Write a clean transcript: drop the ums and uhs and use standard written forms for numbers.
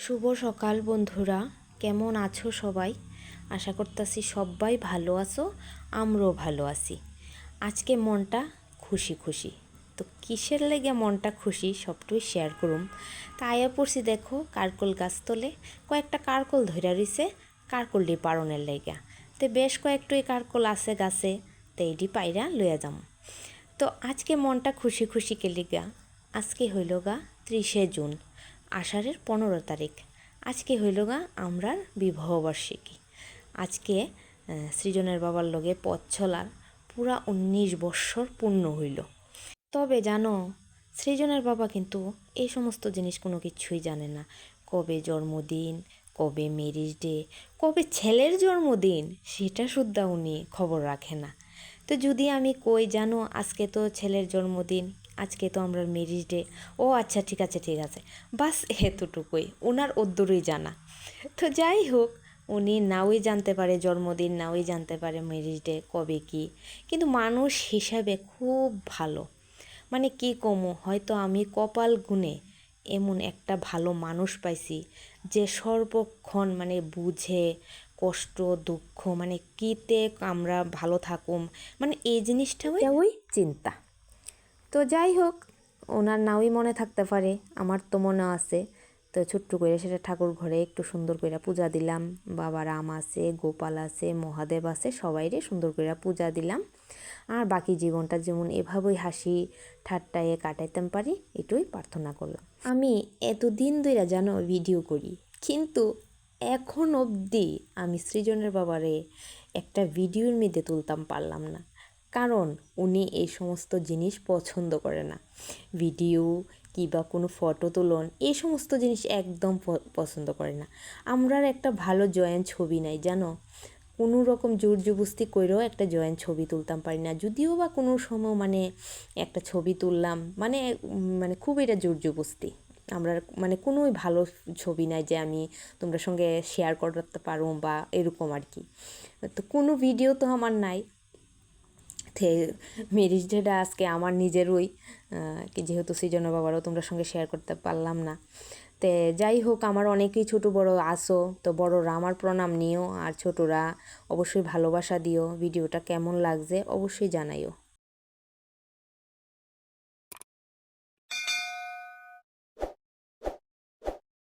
শুভ সকাল বন্ধুরা, কেমন আছো সবাই? আশা করতেছি সবাই ভালো আছো, আমরাও ভালো আছি। আজকে মনটা খুশি খুশি। তো কিসের লেগে মনটা খুশি সবটুই শেয়ার করুম। তা আয়া পড়ছি, দেখো কারকল গাছ তলে কয়েকটা কারকল ধইরা রইছে, কারকলটি পারনের লেগা। তো বেশ কয়েকটুই কারকল আছে গাছে, তো এইটি পাইরা লইয়া যাম। তো আজকে মনটা খুশি খুশি কেলিগা। আজকে হইল গা 30শে জুন, আষাঢ়ের 15 তারিখ। আজকে হইল গা আমরার বিবাহবার্ষিকী। আজকে সৃজনের বাবার লগে পথ চলার পুরা 19 বৎসর পূর্ণ হইল। তবে জানো, সৃজনের বাবা কিন্তু এই সমস্ত জিনিস কোনো কিছুই জানে না। কবে জন্মদিন, কবে ম্যারেজ ডে, কবে ছেলের জন্মদিন, সেটা সুদ্ধা উনি খবর রাখে না। তো যদি আমি কই, জানো আজকে তো ছেলের জন্মদিন, আজকে তো আমরা ম্যারেজ ডে, ও আচ্ছা ঠিক আছে ঠিক আছে, বাস এতটুকুই ওনার অদ্দুরই জানা। তো যাই হোক, উনি নাওই জানতে পারে জন্মদিন, নাওই জানতে পারে ম্যারেজ ডে কবে কি, কিন্তু মানুষ হিসাবে খুব ভালো। মানে কি কমু, হয়তো আমি কপাল গুনে এমন একটা ভালো মানুষ পাইছি যে সর্বক্ষণ মানে বুঝে কষ্ট দুঃখ, মানে কিতে আমরা ভালো থাকুম, মানে এই জিনিসটা ওই চিন্তা। তো যাই হোক, ওনার নাওই মনে থাকতে পারে, আমার তো মনে আছে। তো ছোট্ট করে সেটা ঠাকুর ঘরে একটু সুন্দর করে পূজা দিলাম। বাবা রাম আছে, গোপাল আছে, মহাদেব আছে, সবাইরে সুন্দর করে পূজা দিলাম। আর বাকি জীবনটা যেমন এভাবেই হাসি ঠাট্টায় কাটাইতে পারি, এটুই প্রার্থনা করলাম। আমি এতদিন ধরে জানো ভিডিও করি, কিন্তু এখন অবধি আমি সৃজনের বাবারে একটা ভিডিওর মধ্যে তুলতাম পারলাম না, কারণ উনি এই সমস্ত জিনিস পছন্দ করে না। ভিডিও কিংবা কোনো ফটো তোলন, এই সমস্ত জিনিস একদম পছন্দ করে না। আমরার একটা ভালো জয়েন্ট ছবি নাই জানো, কোনো রকম জোর জবস্তি করেও একটা জয়েন্ট ছবি তুলতাম পারি না। যদিও বা কোনো সময় মানে একটা ছবি তুললাম, মানে মানে খুব এটা জোর জবস্তি। আমরা মানে কোনোই ভালো ছবি নাই যে আমি তোমরা সঙ্গে শেয়ার করতে পারো বা এরকম আর কি। তো কোনো ভিডিও তো আমার নাই। ম্যারেজ ডেটা আজকে আমার নিজেরই, যেহেতু সৃজনের বাবারও তোমরা সঙ্গে শেয়ার করতে পারলাম না। তে যাই হোক, আমার অনেকেই ছোট বড় আসো, তো বড়রা আমার প্রণাম নিও, আর ছোটরা অবশ্যই ভালোবাসা দিও। ভিডিওটা কেমন লাগছে অবশ্যই জানাইও।